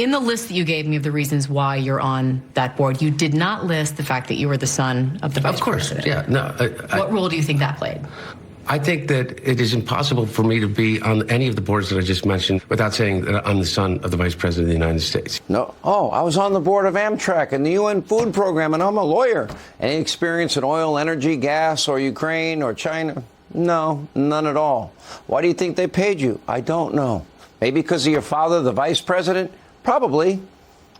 In the list that you gave me of the reasons why you're on that board, you did not list the fact that you were the son of the vice president. Of course, yeah. No. What role do you think that played? I think that it is impossible for me to be on any of the boards that I just mentioned without saying that I'm the son of the Vice President of the United States. No. Oh, I was on the board of Amtrak and the UN Food Program, and I'm a lawyer. Any experience in oil, energy, gas, or Ukraine or China? No, none at all. Why do you think they paid you? I don't know. Maybe because of your father, the vice president? Probably.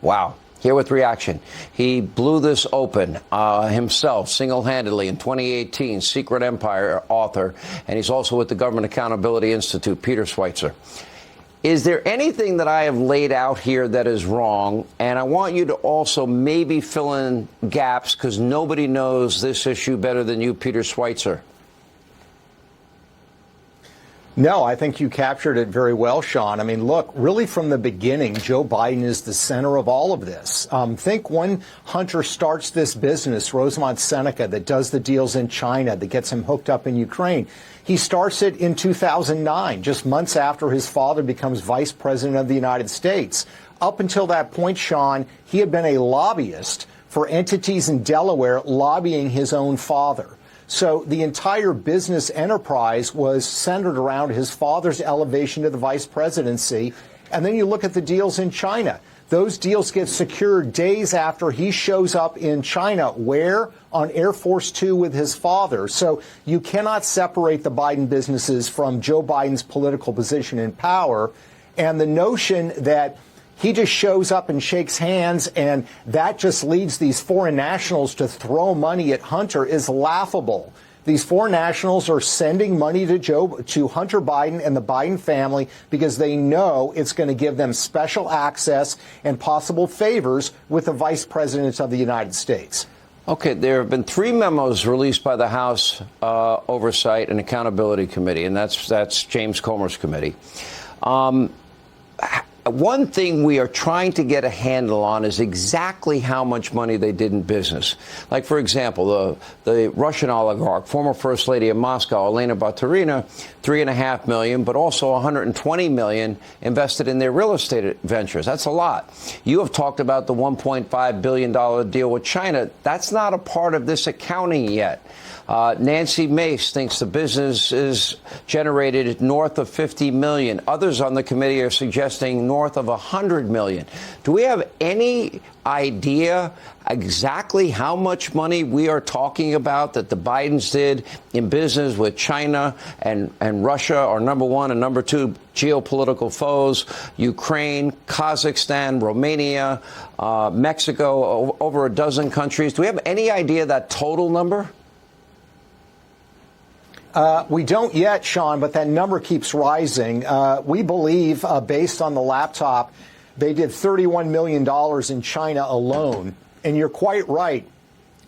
Wow. Here with reaction. He blew this open himself, single-handedly, in 2018, Secret Empire author, and he's also with the Government Accountability Institute, Peter Schweizer. Is there anything that I have laid out here that is wrong? And I want you to also maybe fill in gaps, because nobody knows this issue better than you, Peter Schweizer. No, I think you captured it very well, Sean. I mean, look, really from the beginning, Joe Biden is the center of all of this. Think when Hunter starts this business, Rosemont Seneca, that does the deals in China, that gets him hooked up in Ukraine. He starts it in 2009, just months after his father becomes vice president of the United States. Up until that point, Sean, he had been a lobbyist for entities in Delaware lobbying his own father. So the entire business enterprise was centered around his father's elevation to the vice presidency. And then you look at the deals in China. Those deals get secured days after he shows up in China, where? On Air Force Two with his father. So you cannot separate the Biden businesses from Joe Biden's political position in power. And the notion that he just shows up and shakes hands, and that just leads these foreign nationals to throw money at Hunter is laughable. These foreign nationals are sending money to Hunter Biden and the Biden family because they know it's going to give them special access and possible favors with the vice president of the United States. Okay, there have been 3 memos released by the House Oversight and Accountability Committee, and that's James Comer's committee. One thing we are trying to get a handle on is exactly how much money they did in business. Like, for example, the Russian oligarch, former First Lady of Moscow, Elena Baturina, $3.5 million, but also $120 million invested in their real estate ventures. That's a lot. You have talked about the $1.5 billion deal with China. That's not a part of this accounting yet. Nancy Mace thinks the business is generated north of $50 million. Others on the committee are suggesting north of $100 million. Do we have any idea exactly how much money we are talking about that the Bidens did in business with China and Russia, our number one and number two geopolitical foes, Ukraine, Kazakhstan, Romania, Mexico, over a dozen countries? Do we have any idea that total number? We don't yet, Sean, but that number keeps rising. We believe, based on the laptop, they did $31 million in China alone. And you're quite right.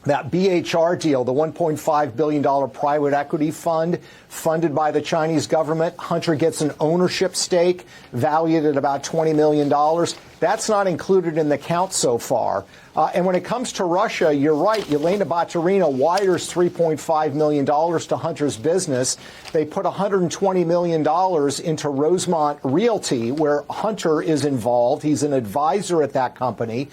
That BHR deal, the $1.5 billion private equity fund funded by the Chinese government, Hunter gets an ownership stake valued at about $20 million. That's not included in the count so far. And when it comes to Russia, you're right. Elena Baturina wires $3.5 million to Hunter's business. They put $120 million into Rosemont Realty, where Hunter is involved. He's an advisor at that company.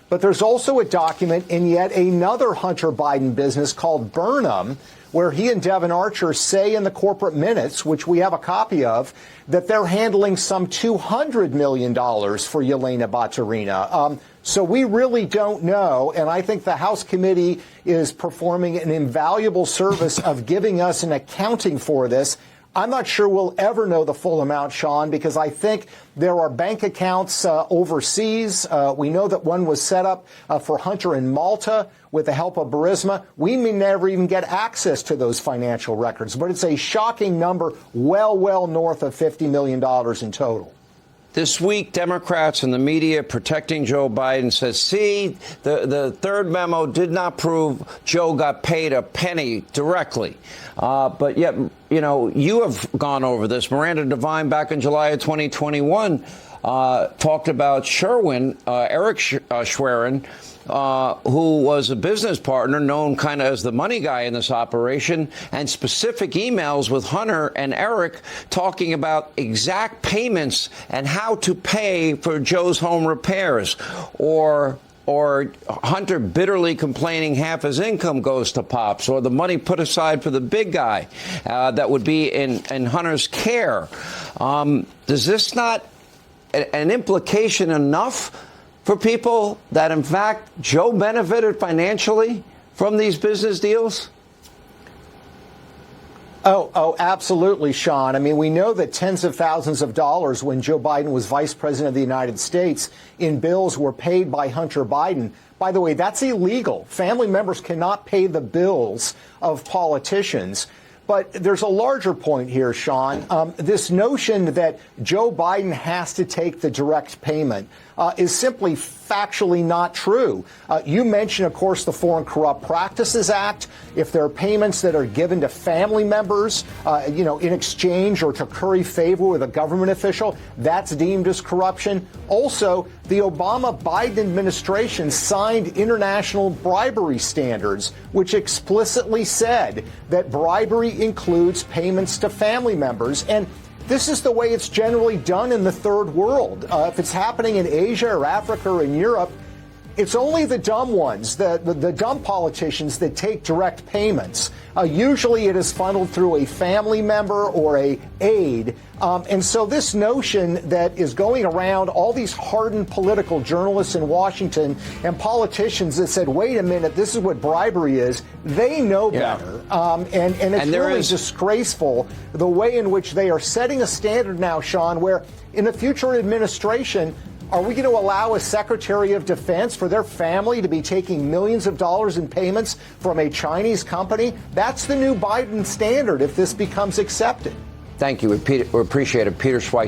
But there's also a document in yet another Hunter Biden business called Burnham, where he and Devin Archer say in the corporate minutes, which we have a copy of, that they're handling some $200 million for Yelena Baturina. So we really don't know, and I think the House committee is performing an invaluable service of giving us an accounting for this. I'm not sure we'll ever know the full amount, Sean, because I think there are bank accounts overseas. We know that one was set up for Hunter in Malta with the help of Burisma. We may never even get access to those financial records, but it's a shocking number, well north of $50 million in total. This week, Democrats and the media protecting Joe Biden says, see, the third memo did not prove Joe got paid a penny directly. But yet, you know, you have gone over this. Miranda Devine back in July of 2021 talked about Eric Schwerin, who was a business partner known kind of as the money guy in this operation, and specific emails with Hunter and Eric talking about exact payments and how to pay for Joe's home repairs, or Hunter bitterly complaining half his income goes to Pops, or the money put aside for the big guy that would be in Hunter's care. Does this not an implication enough for people that, in fact, Joe benefited financially from these business deals? Oh, absolutely, Sean. I mean, we know that tens of thousands of dollars when Joe Biden was vice president of the United States in bills were paid by Hunter Biden. By the way, that's illegal. Family members cannot pay the bills of politicians. But there's a larger point here, Sean. This notion that Joe Biden has to take the direct payment is simply factually not true. You mentioned, of course, the Foreign Corrupt Practices Act. If there are payments that are given to family members, in exchange or to curry favor with a government official, that's deemed as corruption. Also, the Obama-Biden administration signed international bribery standards, which explicitly said that bribery includes payments to family members. And this is the way it's generally done in the third world. If it's happening in Asia or Africa or in Europe, it's only the dumb ones, the dumb politicians that take direct payments. Usually it is funneled through a family member or a aide. And so this notion that is going around, all these hardened political journalists in Washington and politicians that said, wait a minute, this is what bribery is, they know better. And it's really disgraceful the way in which they are setting a standard now, Sean, where in a future administration, are we going to allow a Secretary of Defense for their family to be taking millions of dollars in payments from a Chinese company? That's the new Biden standard if this becomes accepted. Thank you. We appreciate it. Peter Schweizer.